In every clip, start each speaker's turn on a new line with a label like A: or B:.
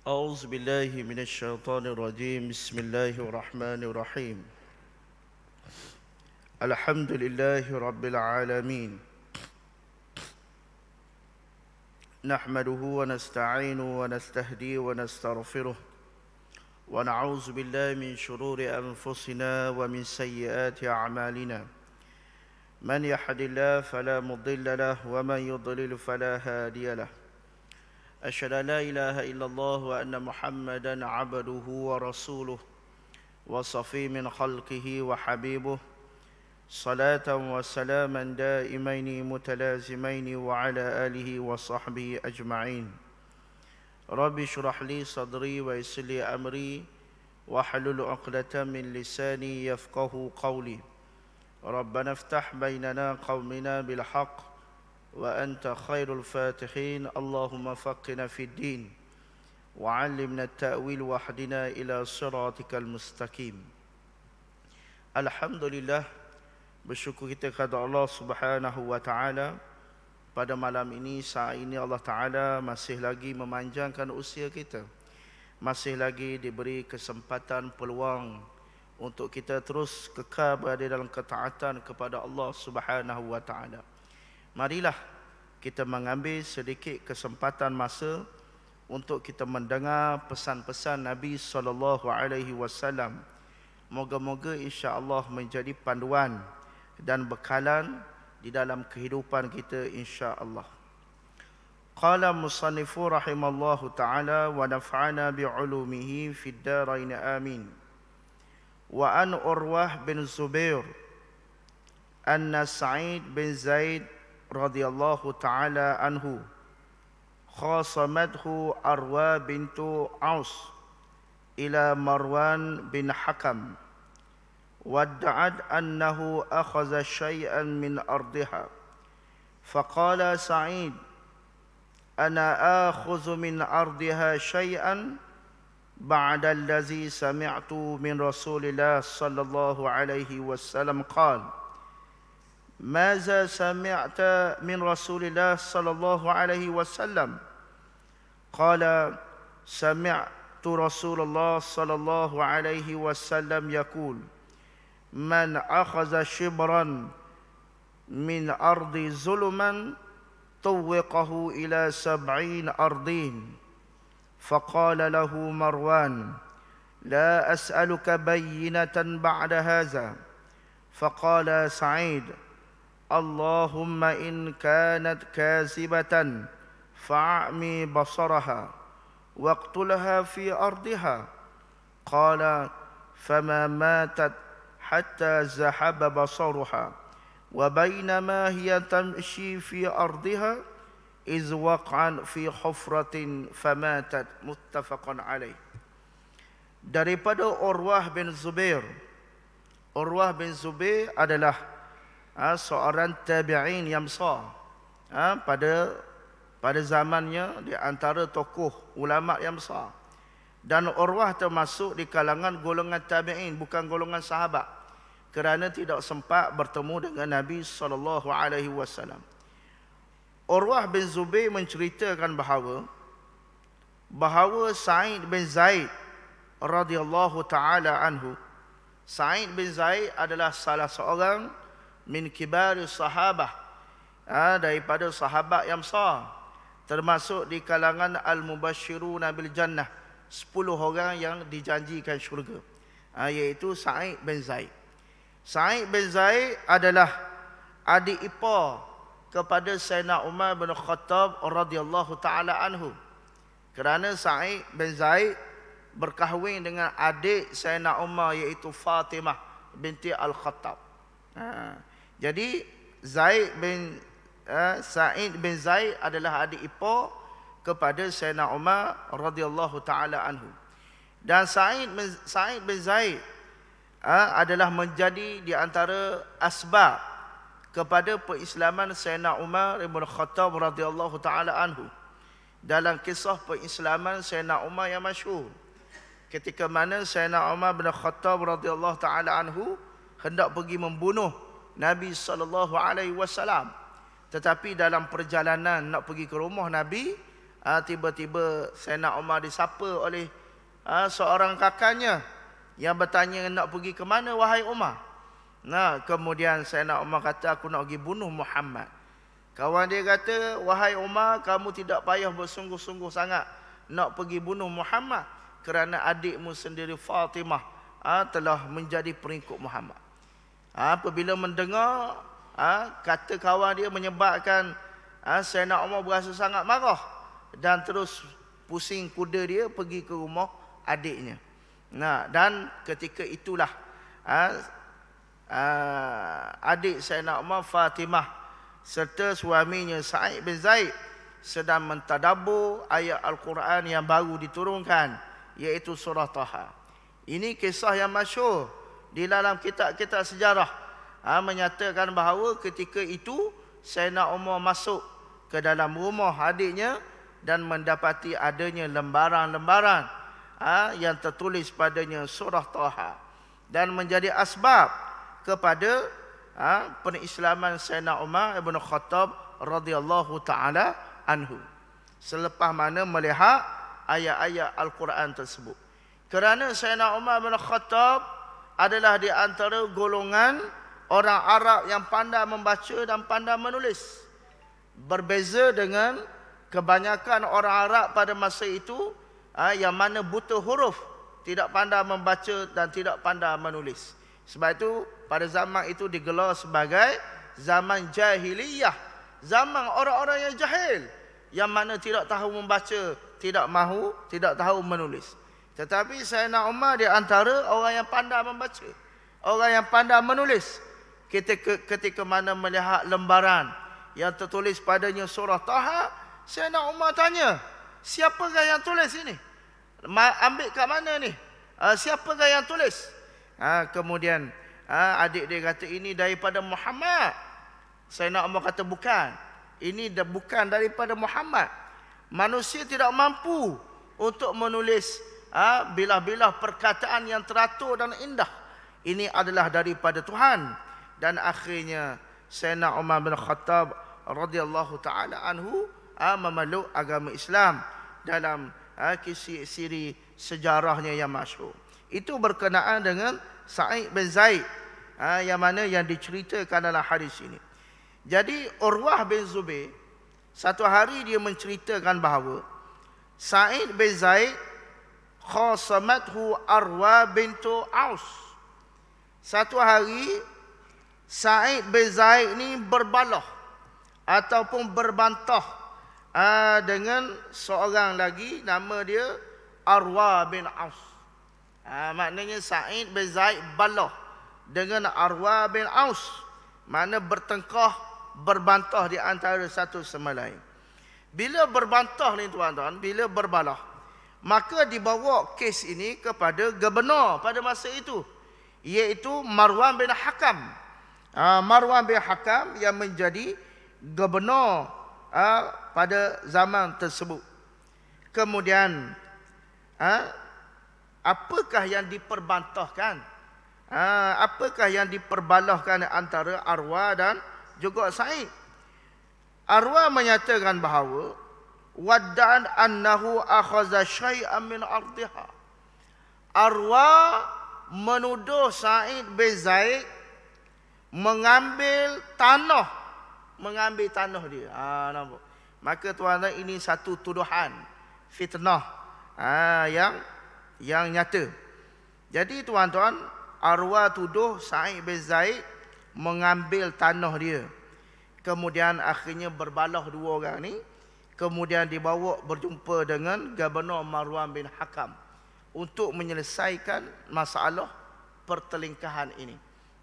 A: أعوذ بالله من الشيطان الرجيم بسم الله الرحمن الرحيم الحمد لله رب العالمين نحمده ونستعينه ونستهديه ونستغفره ونعوذ بالله من شرور أنفسنا ومن سيئات أعمالنا من يهد الله فلا مضل له ومن يضلل فلا هادي له أشهد أن لا إله إلا الله وأن محمدا عبده ورسوله وصفي من خلقه وحبيبه صلاة وسلاما دائمين متلازمين وعلى آله وصحبه أجمعين رب اشرح لي صدري ويسر لي أمري واحلل عقدة من لساني يفقه قولي ربنا افتح بيننا قومنا بالحق وأنت خير الفاتحين اللهم فقنا في الدين وعلمنا التأويل واهدنا إلى صراطك المستقيم. Alhamdulillah, bersyukur kita kepada Allah Subhanahu wa taala. Pada malam ini, saat ini Allah Taala masih lagi memanjangkan usia kita. Masih lagi diberi kesempatan peluang untuk kita terus kekal berada dalam ketaatan kepada Allah Subhanahu wa taala. Marilah kita mengambil sedikit kesempatan masa untuk kita mendengar pesan-pesan Nabi SAW. Moga-moga insya-Allah menjadi panduan dan bekalan di dalam kehidupan kita insya-Allah. Qala musannifu rahimallahu ta'ala wa naf'ana bi'ulumihi fid darain amin. Wa an Urwah bin Zubair anna Sa'id bin Zaid radhiyallahu ta'ala anhu khasamathu Arwa bintu Aus ila Marwan bin Hakam wadda'at annahu akhadha shay'an min ardiha faqala Sa'id ana akhudhu min ardiha shay'an ba'da allazi sami'tu min Rasulillah sallallahu alaihi wasallam qala ماذا سمعت من رسول الله صلى الله عليه وسلم قال سمعت رسول الله صلى الله عليه وسلم يقول من أخذ شبرا من أرض ظلما طوقه إلى 70 أرضين فقال له مروان لا أسألك بينة بعد هذا فقال سعيد اللهم إن كانت كاذبة فأعمي بصرها واقتلها في أرضها قال فما ماتت حتى ذهب بصرها وبينما هي تمشي في أرضها إذ وقعت في حفرة فماتت متفق عليه. Daripada Urwah bin Zubair. Urwah bin Zubair adalah seorang tabi'in yang besar pada zamannya, di antara tokoh ulama yang besar. Dan Urwah termasuk di kalangan golongan tabi'in, bukan golongan sahabat, kerana tidak sempat bertemu dengan Nabi SAW. Urwah bin Zubair menceritakan bahawa Sa'id bin Zaid radhiyallahu ta'ala anhu, Sa'id bin Zaid adalah salah seorang min kibari sahabah, daripada sahabat yang besar, termasuk di kalangan al-mubasyiruna bil jannah, 10 orang yang dijanjikan syurga, iaitu Sa'id bin Zaid. Sa'id bin Zaid adalah adik ipar kepada Sayyidina Umar bin Khattab radhiyallahu taala anhu. Kerana Sa'id bin Zaid berkahwin dengan adik Sayyidina Umar, iaitu Fatimah binti Al-Khattab. Jadi Sa'id bin Zaid adalah adik ipar kepada Sayyidina Umar radhiyallahu taala anhu. Dan Sa'id bin Zaid adalah menjadi di antara asbab kepada penislaman Sayyidina Umar bin Khattab radhiyallahu taala anhu. Dalam kisah penislaman Sayyidina Umar yang masyhur, ketika mana Sayyidina Umar bin Khattab radhiyallahu taala anhu hendak pergi membunuh Nabi SAW, tetapi dalam perjalanan nak pergi ke rumah Nabi, tiba-tiba Sayyidina Umar disapa oleh seorang kakaknya yang bertanya, nak pergi ke mana wahai Umar? Nah, kemudian Sayyidina Umar kata, aku nak pergi bunuh Muhammad. Kawan dia kata, wahai Umar, kamu tidak payah bersungguh-sungguh sangat nak pergi bunuh Muhammad, kerana adikmu sendiri Fatimah telah menjadi pengikut Muhammad. Apabila mendengar kata kawan dia, menyebabkan Sayyidina Umar berasa sangat marah dan terus pusing kuda dia pergi ke rumah adiknya. Nah, dan ketika itulah adik Sayyidina Umar, Fatimah, serta suaminya Sa'id bin Zaid sedang mentadabbur ayat Al-Quran yang baru diturunkan, iaitu surah Taha. Ini kisah yang masyhur di dalam kitab-kitab sejarah, menyatakan bahawa ketika itu Sayyidina Umar masuk ke dalam rumah adiknya dan mendapati adanya lembaran-lembaran yang tertulis padanya surah Taha, dan menjadi asbab kepada perislaman Sayyidina Umar ibn Khattab radhiyallahu taala anhu, selepas mana melihat ayat-ayat Al-Quran tersebut. Kerana Sayyidina Umar ibn Khattab adalah di antara golongan orang Arab yang pandai membaca dan pandai menulis, berbeza dengan kebanyakan orang Arab pada masa itu yang mana buta huruf, tidak pandai membaca dan tidak pandai menulis. Sebab itu pada zaman itu digelar sebagai zaman jahiliyah, zaman orang-orang yang jahil, yang mana tidak tahu membaca, tidak tahu menulis. Tetapi Sayyidina Umar di antara orang yang pandai membaca, orang yang pandai menulis. Ketika mana melihat lembaran yang tertulis padanya surah Taha, Sayyidina Umar tanya, siapakah yang tulis ini? Ambil kat mana ni? Siapakah yang tulis? Kemudian adik dia kata, ini daripada Muhammad. Sayyidina Umar kata, bukan. Ini bukan daripada Muhammad. Manusia tidak mampu untuk menulis bilah-bilah perkataan yang teratur dan indah. Ini adalah daripada Tuhan. Dan akhirnya Sayyidina Umar bin Khattab radhiyallahu taala anhu memeluk agama Islam dalam kisah-siri sejarahnya yang masyhur. Itu berkenaan dengan Sa'id bin Zaid, yang mana yang diceritakan dalam hadis ini. Jadi Urwah bin Zubair satu hari dia menceritakan bahawa Sa'id bin Zaid khasamathu Arwa bintu Aus. Satu hari Sa'id bin Zaid ni berbalah ataupun berbantah dengan seorang lagi, nama dia Arwa bin Aus. Maknanya Sa'id bin Zaid balah dengan Arwa bin Aus, mana bertengkar, berbantah di antara satu sama lain. Bila berbantah ni tuan-tuan, bila berbalah, maka dibawa kes ini kepada gubernur pada masa itu, iaitu Marwan bin Hakam. Marwan bin Hakam yang menjadi gubernur pada zaman tersebut. Kemudian apakah yang diperbantahkan? Apakah yang diperbalahkan antara Arwa dan juga Sa'id? Arwa menyatakan bahawa wadda'an annahu akhaza syai'an min ardiha. Arwa menuduh Sa'id bin Zaid mengambil tanah dia. Nampak? Maka tuan-tuan, ini satu tuduhan fitnah yang nyata. Jadi tuan-tuan, Arwa tuduh Sa'id bin Zaid mengambil tanah dia. Kemudian akhirnya berbalah dua orang ni. Kemudian dibawa berjumpa dengan Gubernur Marwan bin Hakam untuk menyelesaikan masalah pertelingkahan ini.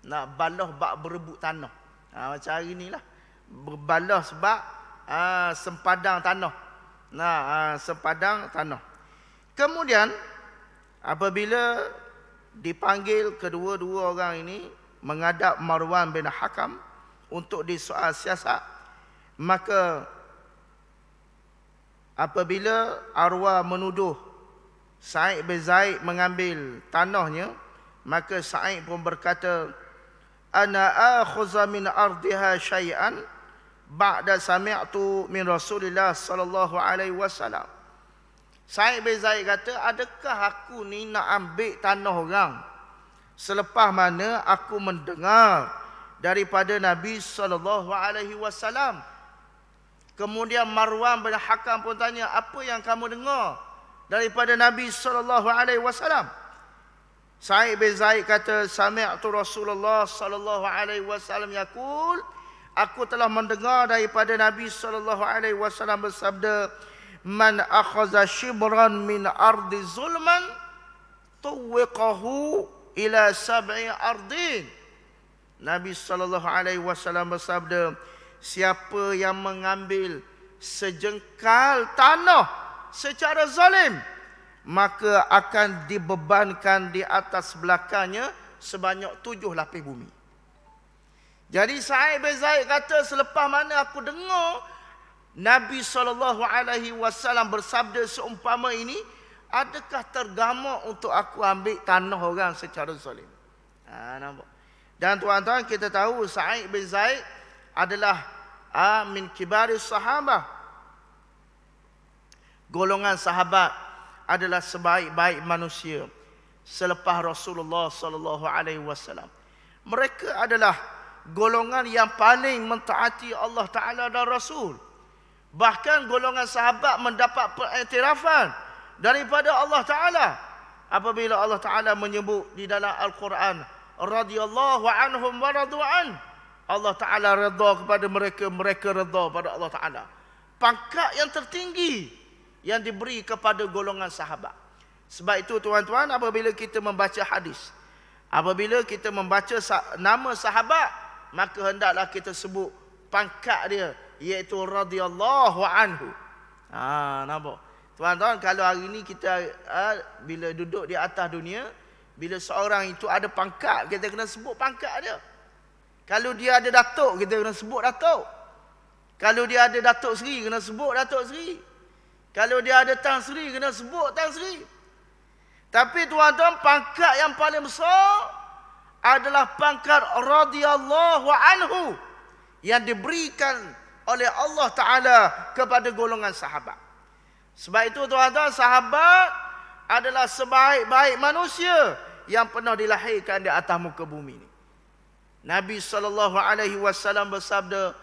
A: Nak balah bak berebut tanah. Macam hari inilah. Berbalah sebab sempadang tanah. Sempadang tanah. Kemudian apabila dipanggil kedua-dua orang ini menghadap Marwan bin Hakam untuk disoal siasat, maka apabila Arwa menuduh Sa'id bin Zaid mengambil tanahnya, maka Sa'id pun berkata, ana akhuza min ardiha syai'an ba'da sami'tu min Rasulillah sallallahu alaihi wasallam. Sa'id bin Zaid kata, adakah aku ni nak ambil tanah orang selepas mana aku mendengar daripada Nabi sallallahu alaihi wasallam? Kemudian Marwan bin Hakam pun tanya, apa yang kamu dengar daripada Nabi sallallahu alaihi wasallam? Sa'id bin Zaid kata, sami'tu Rasulullah sallallahu alaihi wasallam yaqul, aku telah mendengar daripada Nabi sallallahu alaihi wasallam bersabda, man akhadha shibran min ardi zulman tuwiqahu ila sab'i ardin. Nabi sallallahu alaihi wasallam bersabda, siapa yang mengambil sejengkal tanah secara zalim, maka akan dibebankan di atas belakangnya sebanyak 7 lapis bumi. Jadi Sa'id bin Zaid kata, selepas mana aku dengar Nabi SAW bersabda seumpama ini, adakah tergamak untuk aku ambil tanah orang secara zalim? Nampak? Dan tuan-tuan, kita tahu Sa'id bin Zaid adalah min kibaris sahabah. Golongan sahabat adalah sebaik-baik manusia selepas Rasulullah sallallahu alaihi wasallam. Mereka adalah golongan yang paling mentaati Allah Taala dan Rasul. Bahkan golongan sahabat mendapat pengiktirafan daripada Allah Taala apabila Allah Taala menyebut di dalam Al-Quran, radhiyallahu anhum wa radu an. Allah Taala redha kepada mereka, mereka redha pada Allah Taala. Pangkat yang tertinggi yang diberi kepada golongan sahabat. Sebab itu tuan-tuan, apabila kita membaca hadis, apabila kita membaca nama sahabat, maka hendaklah kita sebut pangkat dia, iaitu radhiyallahu anhu. Nampak? Tuan-tuan, kalau hari ini kita bila duduk di atas dunia, bila seorang itu ada pangkat, kita kena sebut pangkat dia. Kalau dia ada datuk, kita kena sebut datuk. Kalau dia ada datuk seri, kena sebut datuk seri. Kalau dia ada Tan Sri, kena sebut Tan Sri. Tapi tuan-tuan, pangkat yang paling besar adalah pangkat radhiyallahu anhu yang diberikan oleh Allah Ta'ala kepada golongan sahabat. Sebab itu tuan-tuan, sahabat adalah sebaik-baik manusia yang pernah dilahirkan di atas muka bumi ini. Nabi SAW bersabda,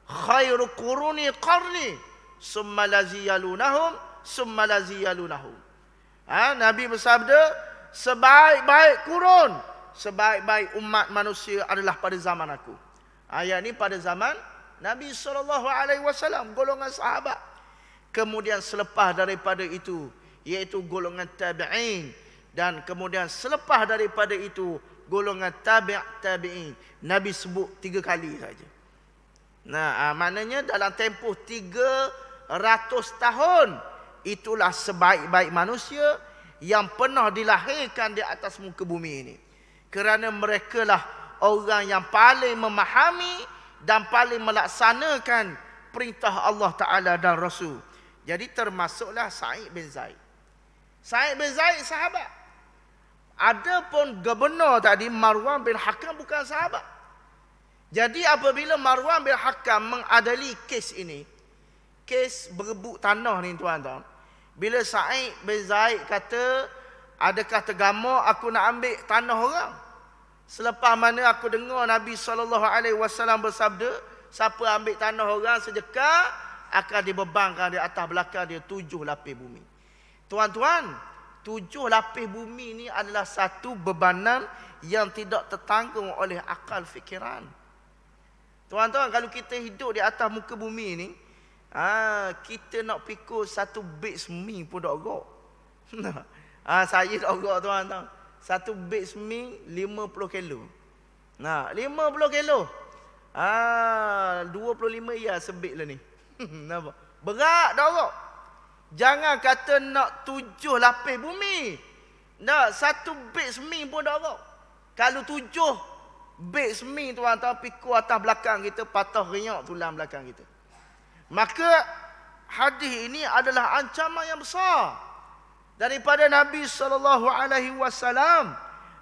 A: khairu quruni qarni, summa lazi yalunahum, summa lazi yalunahum. Nabi bersabda, sebaik-baik kurun, sebaik-baik umat manusia adalah pada zaman aku. Ayat ini pada zaman Nabi SAW, golongan sahabat. Kemudian selepas daripada itu, iaitu golongan tabi'in. Dan kemudian selepas daripada itu, golongan tabi'in. Nabi sebut 3 kali saja. Maknanya dalam tempoh 300 tahun, itulah sebaik-baik manusia yang pernah dilahirkan di atas muka bumi ini. Kerana merekalah orang yang paling memahami dan paling melaksanakan perintah Allah Ta'ala dan Rasul. Jadi termasuklah Sa'id bin Zaid. Sa'id bin Zaid sahabat. Adapun gubernur tadi, Marwan bin Hakam, bukan sahabat. Jadi apabila Marwan bin Hakam mengadili kes ini, kes berebut tanah ni tuan-tuan, bila Sa'id bin Zaid kata, adakah tergamak aku nak ambil tanah orang? Selepas mana aku dengar Nabi SAW bersabda, siapa ambil tanah orang sedekah, akan dibebankan di atas belakang dia 7 lapis bumi. Tuan-tuan, 7 lapis bumi ni adalah satu bebanan yang tidak tertanggung oleh akal fikiran. Tuan-tuan, kalau kita hidup di atas muka bumi ni, kita nak pikul 1 beg semi pun tak agak. Saya tak agak tuan-tuan. 1 beg semi 50 kilo. 50 kilo. 25 ya sebeg lah ni. Nampak? Berat tak agak. Jangan kata nak 7 lapis bumi. Nak 1 beg semi pun tak agak. Kalau 7 beg semi tuan-tuan pikul atas belakang kita, patah rinyak tulang belakang kita. Maka hadis ini adalah ancaman yang besar daripada Nabi SAW.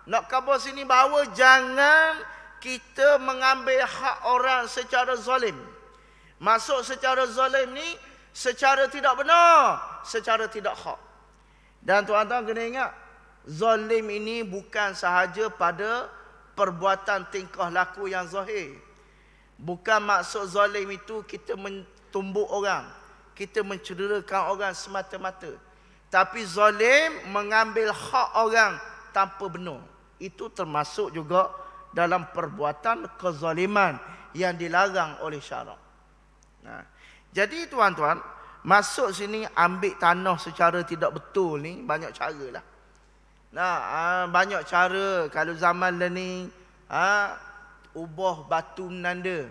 A: Nak khabar sini bahawa jangan kita mengambil hak orang secara zalim. Maksud secara zalim ni secara tidak benar, secara tidak hak. Dan tuan-tuan kena ingat, zalim ini bukan sahaja pada perbuatan tingkah laku yang zahir. Bukan maksud zalim itu kita mentumbuk orang, kita mencederakan orang semata-mata. Tapi zalim mengambil hak orang tanpa benar. Itu termasuk juga dalam perbuatan kezaliman yang dilarang oleh syarak. Nah, jadi tuan-tuan, masuk sini ambil tanah secara tidak betul ni banyak cara lah. Nah, banyak cara. Kalau zaman ni ubah batu menanda.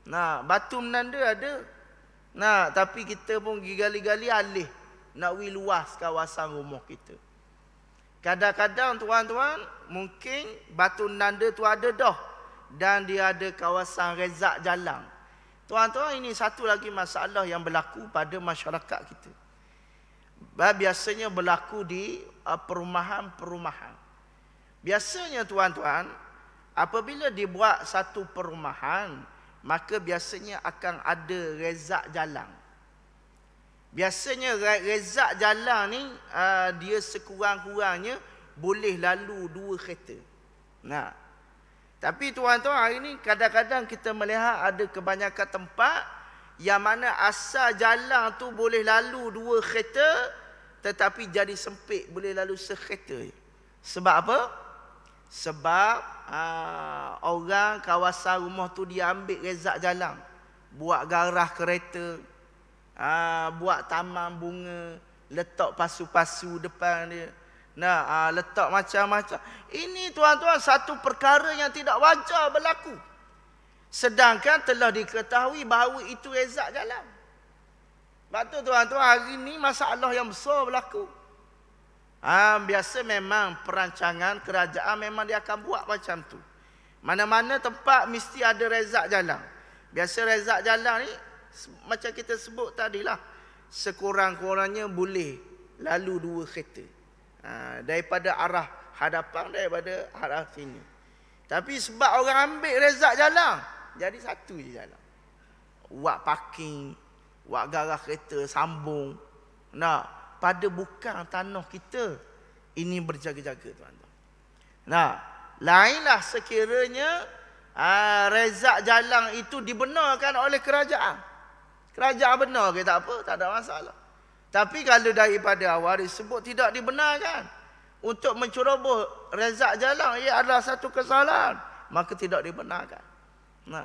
A: Nah, batu menanda ada. Nah, tapi kita pun gali-gali alih nak luas kawasan rumah kita. Kadang-kadang tuan-tuan, mungkin batu menanda tu ada dah dan dia ada kawasan rezak jalan. Tuan-tuan, ini satu lagi masalah yang berlaku pada masyarakat kita. Biasanya berlaku di perumahan-perumahan. Biasanya tuan-tuan, apabila dibuat satu perumahan, maka biasanya akan ada rezak jalan. Biasanya rezak jalan ni dia sekurang-kurangnya boleh lalu 2 kereta. Nah, tapi tuan-tuan, hari ni kadang-kadang kita melihat ada kebanyakan tempat yang mana asal jalan tu boleh lalu 2 kereta, tetapi jadi sempit, boleh lalu sekereta. Sebab apa? Sebab orang kawasan rumah tu dia ambil rezak jalan, buat garah kereta, buat taman bunga, letak pasu-pasu depan dia. Nah, letak macam-macam. Ini tuan-tuan satu perkara yang tidak wajar berlaku. Sedangkan telah diketahui bahawa itu rezak jalan. Sebab tu tuan-tuan, hari ini masalah yang besar berlaku. Biasa memang perancangan kerajaan memang dia akan buat macam tu. Mana-mana tempat mesti ada rezak jalan. Biasa rezak jalan ni macam kita sebut tadilah, sekurang-kurangnya boleh lalu 2 kereta. Daripada arah hadapan, daripada arah sini. Tapi sebab orang ambil rezak jalan, jadi satu je jalan. Buat parking, buat garah kereta, sambung. Nah, pada bukan tanah kita, ini berjaga-jaga tuan-tuan. Nah, lainlah sekiranya rezak jalan itu dibenarkan oleh kerajaan. Kerajaan benar ke tak apa, tak ada masalah. Tapi kalau daripada awal disebut tidak dibenarkan, untuk menceroboh rezak jalan ia adalah satu kesalahan, maka tidak dibenarkan. Nah,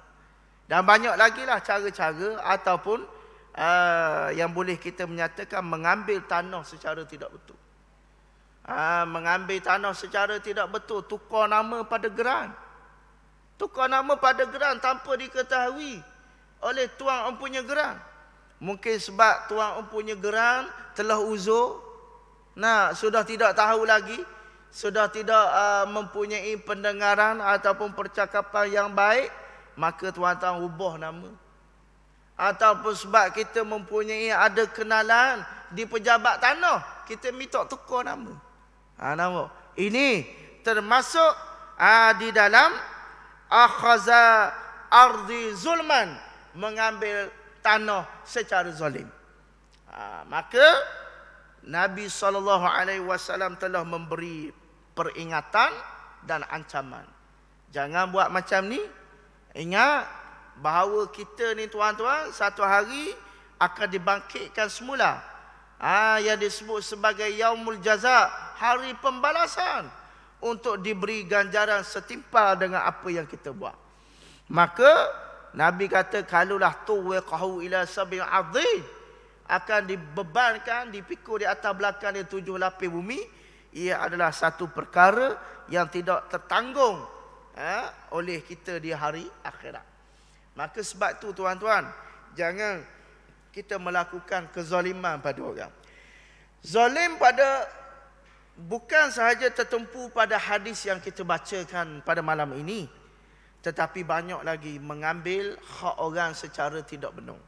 A: dan banyak lagi lah cara-cara ataupun yang boleh kita menyatakan mengambil tanah secara tidak betul. Mengambil tanah secara tidak betul, tukar nama pada geran. Tukar nama pada geran tanpa diketahui oleh tuan empunya geran. Mungkin sebab tuan empunya geran telah uzur. Nah, sudah tidak tahu lagi, sudah tidak mempunyai pendengaran ataupun percakapan yang baik, maka tuan-tuan ubah nama. Ataupun sebab kita mempunyai ada kenalan di pejabat tanah, kita minta tukar nama. Nama ini termasuk di dalam akhaza ardi zulman, mengambil tanah secara zalim. Maka Nabi SAW telah memberi peringatan dan ancaman. Jangan buat macam ni. Ingat bahawa kita ni tuan-tuan, satu hari akan dibangkitkan semula. Yang disebut sebagai Yaumul Jaza, hari pembalasan, untuk diberi ganjaran setimpal dengan apa yang kita buat. Maka Nabi kata, kalulah tuwiqahu ila sabil azim, akan dibebankan, dipikul di atas belakang dia 7 lapis bumi. Ia adalah satu perkara yang tidak tertanggung oleh kita di hari akhirat. Maka sebab tu tuan-tuan, jangan kita melakukan kezaliman pada orang. Zalim pada bukan sahaja tertumpu pada hadis yang kita bacakan pada malam ini, tetapi banyak lagi mengambil hak orang secara tidak benar.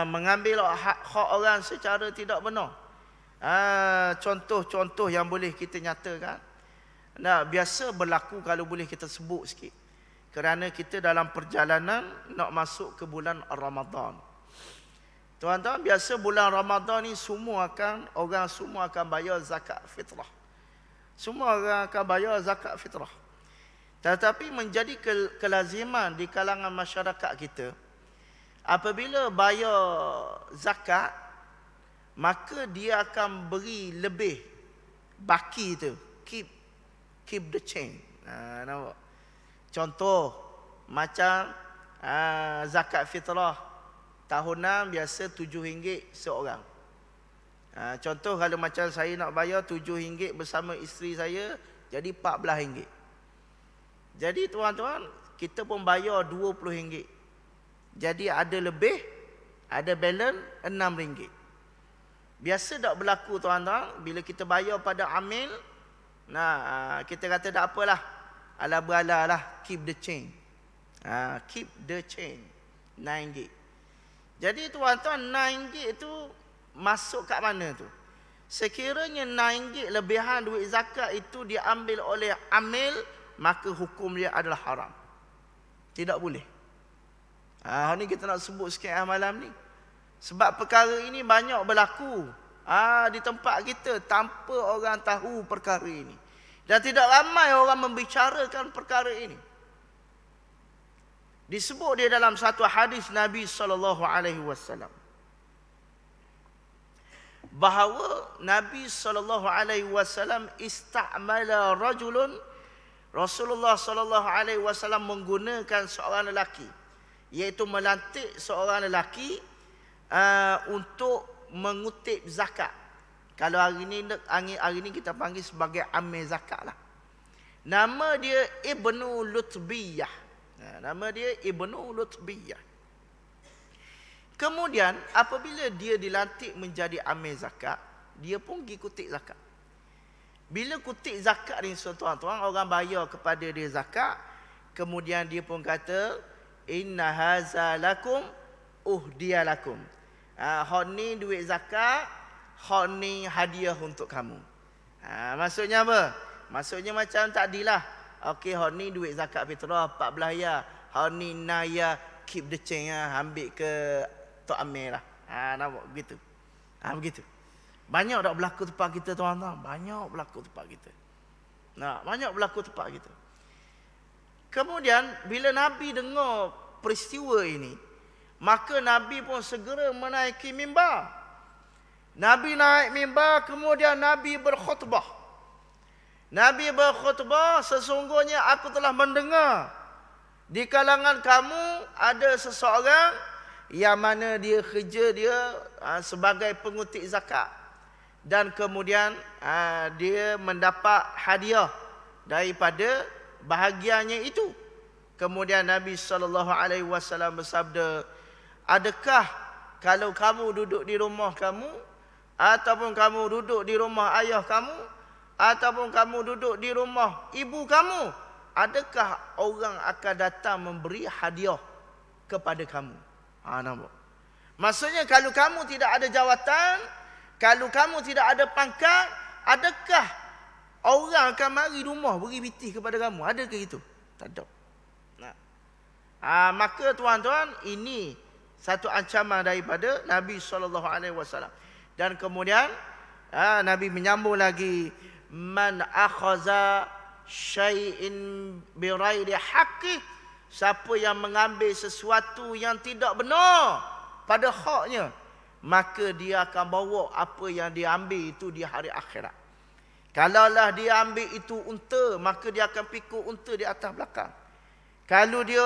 A: Mengambil hak orang secara tidak benar. Contoh-contoh yang boleh kita nyatakan. Biasa berlaku, kalau boleh kita sebut sikit. kerana kita dalam perjalanan nak masuk ke bulan Ramadan. Tuan-tuan, biasa bulan Ramadan ni orang semua akan bayar zakat fitrah. Semua orang akan bayar zakat fitrah. Tetapi menjadi kelaziman di kalangan masyarakat kita, apabila bayar zakat, maka dia akan beri lebih baki tu. Keep the change. Nampak? Contoh, macam zakat fitrah tahunan biasa RM7 seorang. Contoh, kalau macam saya nak bayar RM7 bersama isteri saya, jadi RM14. Jadi tuan-tuan, kita pun bayar RM20. Jadi ada lebih, ada balance RM6. Biasa tak berlaku tuan-tuan, bila kita bayar pada amil, kita kata tak apalah, ala berala lah, keep the change. Keep the change. RM9. Jadi tuan-tuan, RM9 itu masuk kat mana tu? Sekiranya RM9 lebihan duit zakat itu diambil oleh amil, maka hukum dia adalah haram. Tidak boleh. Ni kita nak sebut sikit malam ni. Sebab perkara ini banyak berlaku di tempat kita tanpa orang tahu perkara ini. Dan tidak ramai orang membicarakan perkara ini. Disebut dia dalam satu hadis Nabi SAW, bahawa Nabi SAW istamala rajulun, Rasulullah SAW menggunakan seorang lelaki, iaitu melantik seorang lelaki untuk mengutip zakat. Kalau hari ini kita panggil sebagai amil zakat lah. Nama dia Ibnu Lutbiyah. Nama dia Ibnu Lutbiyah. Kemudian apabila dia dilantik menjadi amil zakat, dia pun pergi kutip zakat. Bila kutip zakat ni tuan-tuan, orang bayar kepada dia zakat, kemudian dia pun kata, inna haza lakum uhdiyalakum. Hak ni duit zakat, hak ni hadiah untuk kamu. Maksudnya apa? Maksudnya macam tadilah. Okey, hak ni duit zakat fitrah 14 ya. Hak ni naya keep the change, ambil ke Tok Amir lah. Nampak begitu. Begitu. Banyak tak berlaku tempat kita tuan-tuan? Banyak berlaku tempat kita. Banyak berlaku tempat kita. Kemudian bila Nabi dengar peristiwa ini, maka Nabi pun segera menaiki mimbar. Nabi naik mimbar, kemudian Nabi berkhutbah. Nabi berkhutbah, sesungguhnya aku telah mendengar di kalangan kamu ada seseorang yang mana dia kerja dia sebagai pengutip zakat. Dan kemudian dia mendapat hadiah daripada bahagiannya itu. Kemudian Nabi SAW bersabda, adakah kalau kamu duduk di rumah kamu, ataupun kamu duduk di rumah ayah kamu, ataupun kamu duduk di rumah ibu kamu, adakah orang akan datang memberi hadiah kepada kamu? Nampak? Maksudnya kalau kamu tidak ada jawatan, kalau kamu tidak ada pangkat, adakah orang akan mari rumah beri bitih kepada kamu? Adakah itu? Tak ada. Maka tuan-tuan, ini satu ancaman daripada Nabi SAW. Dan kemudian Nabi menyambung lagi, man akhaza syai'in bighairi haqqi, siapa yang mengambil sesuatu yang tidak benar pada haknya, maka dia akan bawa apa yang dia ambil itu di hari akhirat. Kalaulah dia ambil itu unta, maka dia akan pikul unta di atas belakang. Kalau dia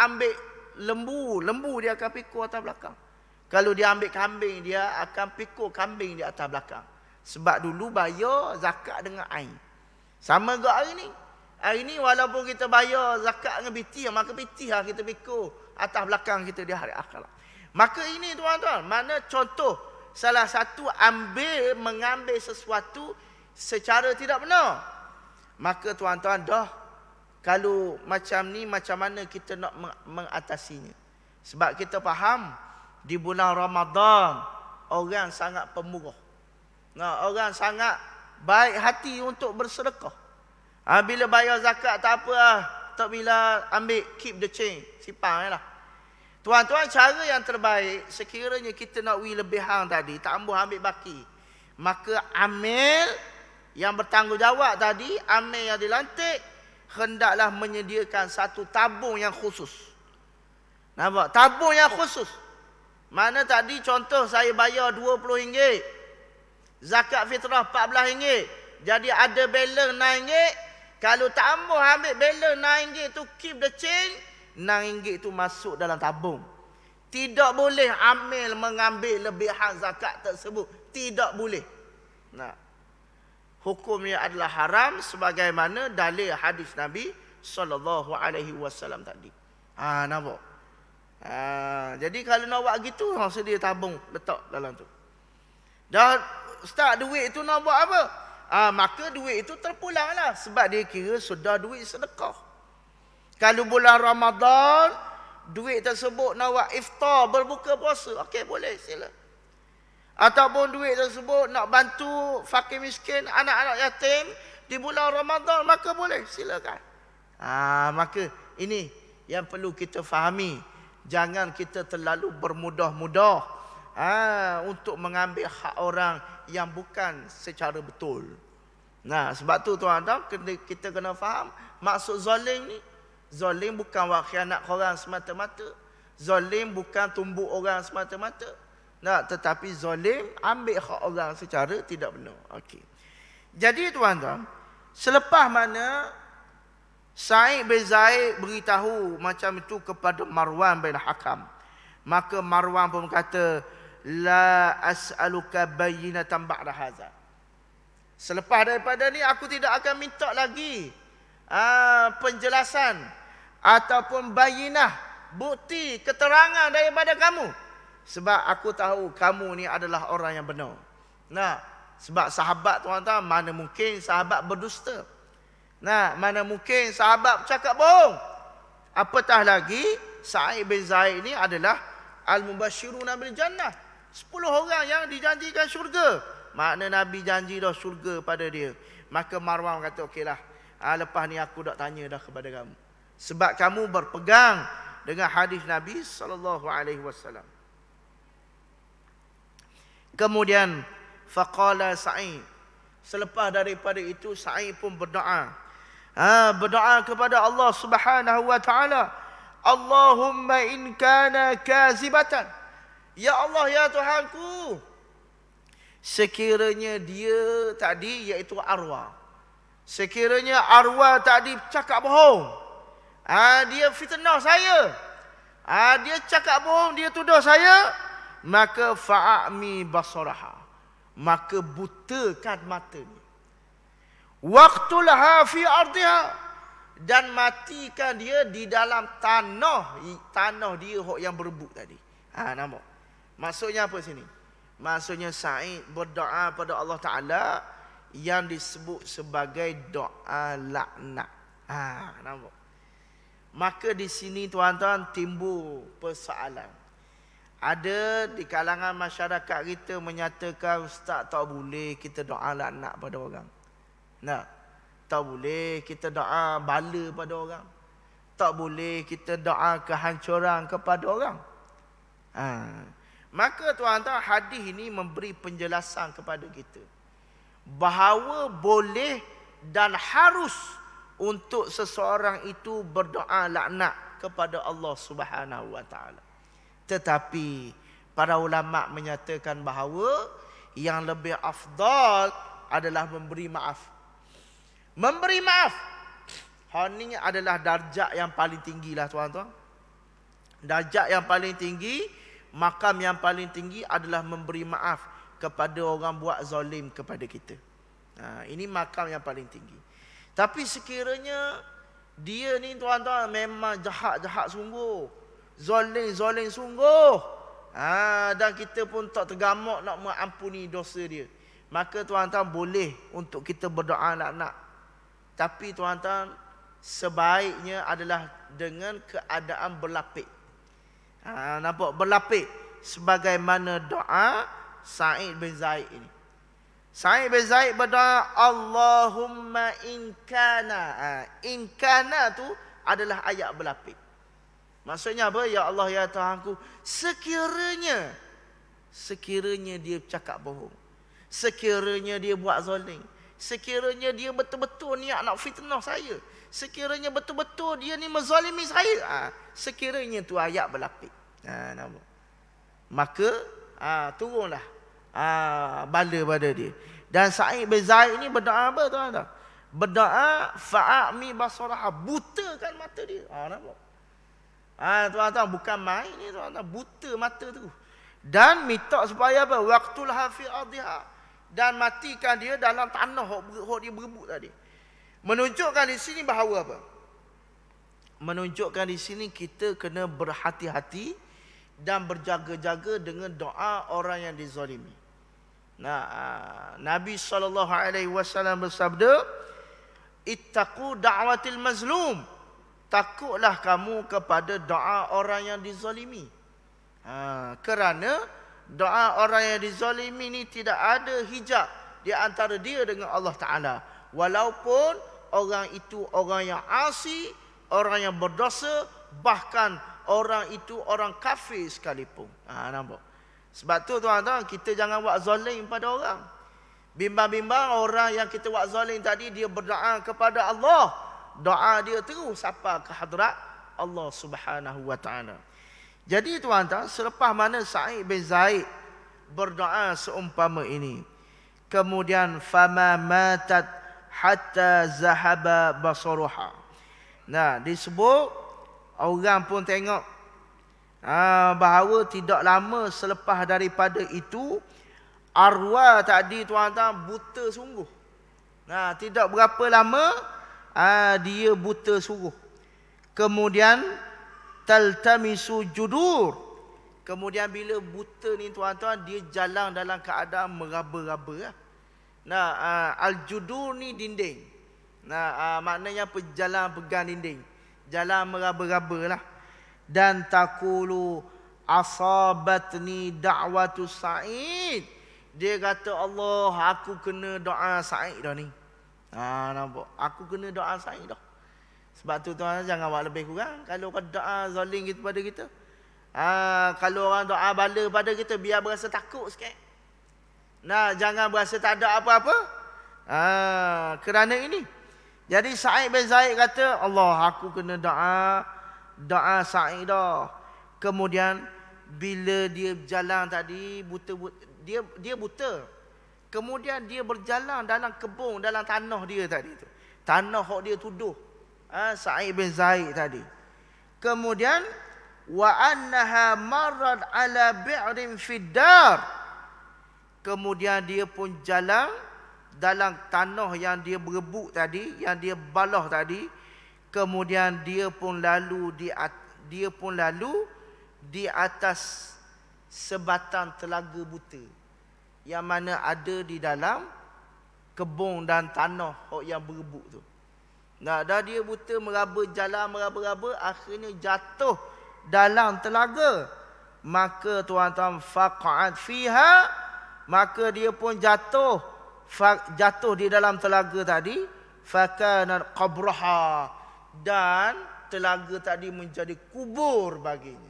A: ambil lembu dia akan pikul atas belakang. Kalau dia ambil kambing, dia akan pikul kambing di atas belakang. Sebab dulu bayar zakat dengan ain. Sama juga hari ni. Hari ni walaupun kita bayar zakat dengan bitih, maka bitih lah kita pikul atas belakang kita di hari akhirat. Maka ini tuan-tuan, mana contoh salah satu mengambil sesuatu secara tidak benar. Maka tuan-tuan, kalau macam ni, macam mana kita nak mengatasinya? Sebab kita faham di bulan Ramadan orang sangat pemurah. Orang sangat baik hati untuk bersedekah. Bila bayar zakat tak apa, tak bila ambil keep the chain, simpan lah. Tuan-tuan, cara yang terbaik sekiranya kita nak lebih hang tadi, tak ambil baki, maka amil yang bertanggungjawab tadi, amil yang dilantik, hendaklah menyediakan satu tabung yang khusus. Nampak? Tabung yang khusus. Mana tadi contoh saya bayar RM20, zakat fitrah RM14, jadi ada balance RM6. Kalau tak ambil balance RM6 tu, keep the change, RM6 tu masuk dalam tabung. Tidak boleh amil mengambil lebihan zakat tersebut. Tidak boleh. Nah, hukumnya adalah haram sebagaimana dalil hadis Nabi SAW tadi. Nampak? Jadi kalau nak buat gitu, sedia tabung letak dalam tu. Dah start duit itu nak buat apa? Maka duit itu terpulanglah sebab dia kira sudah duit sedekah. Kalau bulan Ramadan, duit tersebut nak buat iftar, berbuka puasa, okey, boleh, sila. Ataupun duit tersebut nak bantu fakir miskin, anak-anak yatim di bulan Ramadan, maka boleh, silakan. Maka ini yang perlu kita fahami. Jangan kita terlalu bermudah-mudah untuk mengambil hak orang yang bukan secara betul. Nah, sebab tu tuan-tuan, kita kena faham maksud zalim ni. Zalim bukan buat khianat orang semata-mata. Zalim bukan tumbuk orang semata-mata. Nah, tetapi zalim ambil hak orang secara tidak benar. Okey. Jadi tuan-tuan, selepas mana Sa'id bin Zaid beritahu macam itu kepada Marwan bin Hakam, maka Marwan pun kata, la as'aluka bayyinatan ba'da hadza. Selepas daripada ni aku tidak akan minta lagi penjelasan ataupun bayinah, bukti, keterangan daripada kamu. Sebab aku tahu kamu ni adalah orang yang benar. Nah, sebab sahabat tuan-tuan, mana mungkin sahabat berdusta. Nah, mana mungkin sahabat bercakap bohong. Apatah lagi Sa'id bin Zaid ini adalah al-mubashshiruna bil jannah. 10 orang yang dijanjikan syurga. Makna Nabi janji dah syurga pada dia. Maka Marwan kata, okeylah, lepas ni aku tak tanya dah kepada kamu. Sebab kamu berpegang dengan hadis Nabi SAW. Kemudian faqala Sa'id, selepas daripada itu Sa'id pun berdoa. Berdoa kepada Allah Subhanahu wa taala, Allahumma in kana kazibatan, ya Allah, ya Tuhanku, sekiranya dia tadi, iaitu arwah, sekiranya arwah tadi cakap bohong, dia fitnah saya, dia cakap bohong, dia tuduh saya, maka fa'ami basaraha, maka butakan matanya, waqtulha fi ardiha, dan matikan dia di dalam tanah dia yang berebut tadi. Nampak? Maksudnya apa sini? Maksudnya Sa'id berdoa pada Allah Ta'ala yang disebut sebagai doa laknat. Nampak? Maka di sini tuan-tuan timbul persoalan. Ada di kalangan masyarakat kita menyatakan, ustaz, tak boleh kita doa laknat pada orang. Nah, tak boleh kita doa bala pada orang. Tak boleh kita doa kehancuran kepada orang. Maka tuan-tuan, hadis ini memberi penjelasan kepada kita bahawa boleh dan harus untuk seseorang itu berdoa laknat kepada Allah Subhanahu wa taala. Tetapi para ulama menyatakan bahawa yang lebih afdal adalah memberi maaf. Memberi maaf, ini adalah darjat yang paling tinggi lah tuan-tuan. Darjat yang paling tinggi, makam yang paling tinggi adalah memberi maaf kepada orang buat zalim kepada kita. Ini makam yang paling tinggi. Tapi sekiranya dia ni tuan-tuan memang jahat-jahat sungguh, zalim sungguh, dan kita pun tak tergamak nak mengampuni dosa dia, maka tuan-tuan boleh untuk kita berdoa laknat. Tapi tuan-tuan, sebaiknya adalah dengan keadaan berlapik. Nampak? Berlapik. Sebagaimana doa Sa'id bin Zaid ini. Sa'id bin Zaid berdoa, Allahumma in kana. In kana tu adalah ayat berlapis. Maksudnya apa? Ya Allah, ya Tuhanku, sekiranya dia cakap bohong, sekiranya dia buat zalim, sekiranya dia betul-betul niat nak fitnah saya, sekiranya betul-betul dia ni menzalimi saya, sekiranya tu ayat berlapis. Nampak? Maka turunlah bala pada dia. Dan Sa'id bin Zaid ni berdoa apa tuan-tuan? Berdoa fa'ami basaraha, butakan mata dia. Nampak? Tuan-tuan, bukan main ni tuan-tuan, buta mata tu. Dan minta supaya apa? Waqtulha fi adhiha, dan matikan dia dalam tanah hok dia berebut tadi. Menunjukkan di sini bahawa apa? Menunjukkan di sini kita kena berhati-hati dan berjaga-jaga dengan doa orang yang dizalimi. Nabi SAW bersabda, ittaqu da'watil mazlum, takutlah kamu kepada doa orang yang dizalimi. Kerana doa orang yang dizalimi ni tidak ada hijab di antara dia dengan Allah Ta'ala. Walaupun orang itu orang yang asi, orang yang berdosa, bahkan orang itu orang kafir sekalipun. Nampak? Sebab tu tuan-tuan, kita jangan buat zalim pada orang. Bimbang-bimbang orang yang kita buat zalim tadi, dia berdoa kepada Allah, doa dia terus sampai ke hadrat Allah Subhanahu wa Ta'ala. Jadi tuan-tuan, selepas mana Sa'id bin Zaid berdoa seumpama ini, kemudian fama matat hatta zahaba basaruha. Disebut orang pun tengok bahawa tidak lama selepas daripada itu arwah tadi tuan-tuan buta sungguh. Tidak berapa lama dia buta sungguh. Kemudian taltamisu judur. Kemudian bila buta ni tuan-tuan, dia jalan dalam keadaan meraba-raba. Al-judur ni dinding. Maknanya jalan pegang dinding, jalan meraba-raba lah. Dan taqulu asabatni da'watu Sa'id, dia kata, Allah, aku kena doa Sa'id dah ni. Nampak? Aku kena doa Sa'id dah. Sebab tu tuan, jangan buat lebih kurang. Kalau orang doa zalim kepada kita, kalau orang doa bala pada kita, biar berasa takut sikit. Jangan berasa tak ada apa-apa. Kerana ini. Jadi Sa'id bin Zaid kata, Allah, aku kena doa Sa'id dah. Kemudian bila dia berjalan tadi, dia buta. Kemudian dia berjalan dalam kebun, dalam tanah dia tadi tu. Tanah yang dia tuduh Sa'id bin Zaid tadi. Kemudian wa annaha marrat ala bi'rin fid dar. Kemudian dia pun jalan dalam tanah yang dia berebut tadi, yang dia balah tadi. Kemudian dia pun lalu di atas sebatang telaga buta yang mana ada di dalam kebun dan tanah yang berebut tu. Dah dia buta, meraba-raba, akhirnya jatuh dalam telaga. Maka tuan-tuan, faqa'at fiha, maka dia pun jatuh di dalam telaga tadi. Fakanat qabraha, dan telaga tadi menjadi kubur baginya.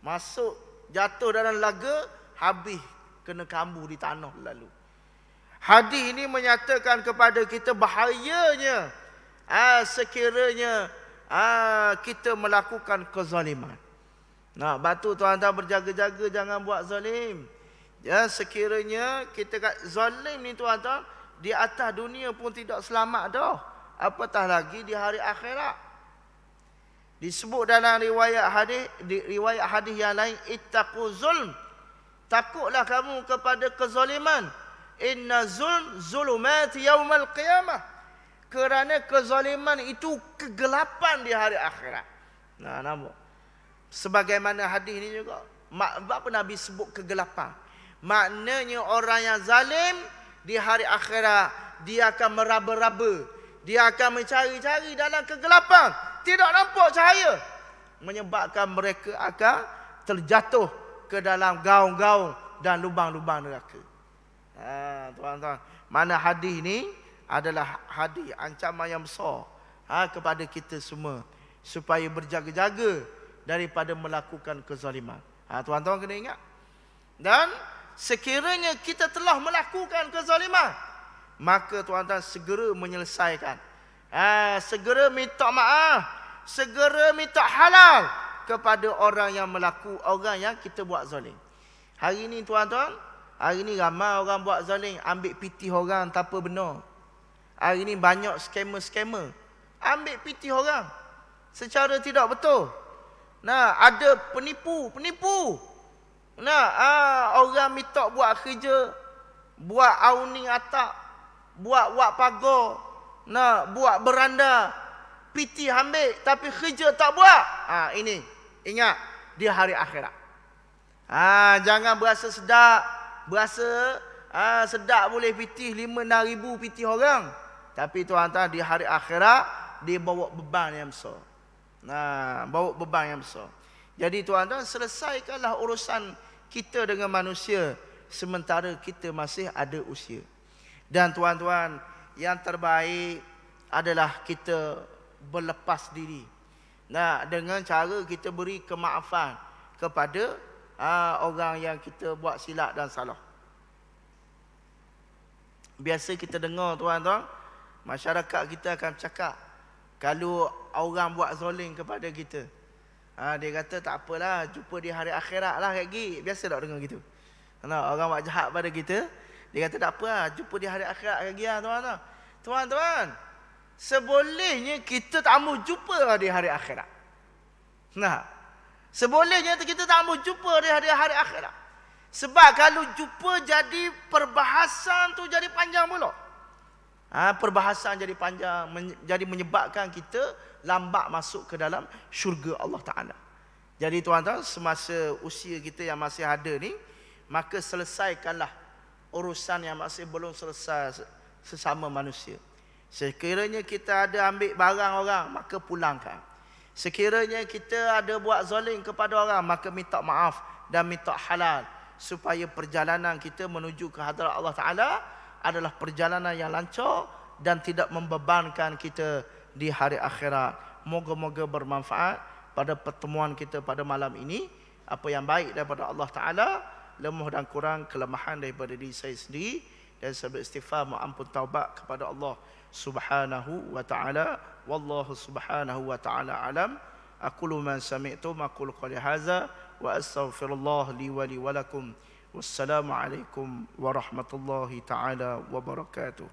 A: Masuk, jatuh dalam telaga, habis kena kambuh di tanah lalu. Hadis ini menyatakan kepada kita bahayanya sekiranya kita melakukan kezaliman. Batu tuan-tuan, berjaga-jaga jangan buat zalim. Sekiranya kita zalim ni tuan-tuan, di atas dunia pun tidak selamat dah, apatah lagi di hari akhirat. Disebut dalam riwayat hadis yang lain, ittaqu zulm, takutlah kamu kepada kezaliman. Inna zulumat yaumal qiyamah, kerana kezaliman itu kegelapan di hari akhirat. Nampak? Sebagaimana hadis ini juga, apa Nabi sebut kegelapan? Maknanya orang yang zalim di hari akhirat, dia akan meraba-raba, dia akan mencari-cari dalam kegelapan, tidak nampak cahaya, menyebabkan mereka akan terjatuh ke dalam gaung-gaung dan lubang-lubang neraka. Tuan-tuan, mana hadis ini adalah hadis ancaman yang besar kepada kita semua. supaya berjaga-jaga daripada melakukan kezaliman. Tuan-tuan kena ingat. Dan sekiranya kita telah melakukan kezaliman, maka tuan-tuan segera menyelesaikan. Segera minta maaf, segera minta halal kepada orang yang kita buat zalim. Hari ni tuan-tuan, hari ni ramai orang buat zalim, ambil pitih orang tanpa benar. Hari ni banyak skamer-skamer ambil pitih orang secara tidak betul. Ada penipu. Orang minta buat kerja, buat awning atap, buat pagar, buat beranda, pitih ambil tapi kerja tak buat. Ini ingat, di hari akhirat. Jangan berasa sedap, sedap boleh pitih 5-6 ribu pitih orang. Tapi tuan-tuan, di hari akhirat dia bawa beban yang besar. Bawa beban yang besar. Jadi tuan-tuan, selesaikanlah urusan kita dengan manusia sementara kita masih ada usia. Dan tuan-tuan, yang terbaik adalah kita berlepas diri. Dengan cara kita beri kemaafan kepada orang yang kita buat silap dan salah. Biasa kita dengar tuan-tuan, masyarakat kita akan cakap, kalau orang buat zalim kepada kita, dia kata tak apalah, jumpa di hari akhirat lah lagi. Biasa tak dengar gitu? Orang buat jahat pada kita, dia kata tak apalah, jumpa di hari akhirat lagi lah tuan-tuan. Tuan-tuan, sebolehnya kita tak mau jumpa di hari akhirat. Sebolehnya kita tak mau jumpa di hari akhirat. Sebab kalau jumpa jadi perbahasan tu jadi panjang pula. Perbahasan jadi panjang, jadi menyebabkan kita lambat masuk ke dalam syurga Allah Ta'ala. Jadi tuan-tuan, semasa usia kita yang masih ada ni, maka selesaikanlah urusan yang masih belum selesai sesama manusia. Sekiranya kita ada ambil barang orang, maka pulangkan. Sekiranya kita ada buat zalim kepada orang, maka minta maaf dan minta halal, supaya perjalanan kita menuju ke hadirat Allah Ta'ala adalah perjalanan yang lancar dan tidak membebankan kita di hari akhirat. Moga-moga bermanfaat pada pertemuan kita pada malam ini. Apa yang baik daripada Allah Ta'ala, lemah dan kurang kelemahan daripada diri saya sendiri, dan saya beristighfar ampun taubat kepada Allah Subhanahu wa Ta'ala. Wallahu subhanahu wa ta'ala alam. Aqulu ma sami'tum, aqulu qali hadza wa astaghfirullah li wa li wa lakum. Wassalamu alaikum warahmatullahi ta'ala wabarakatuh.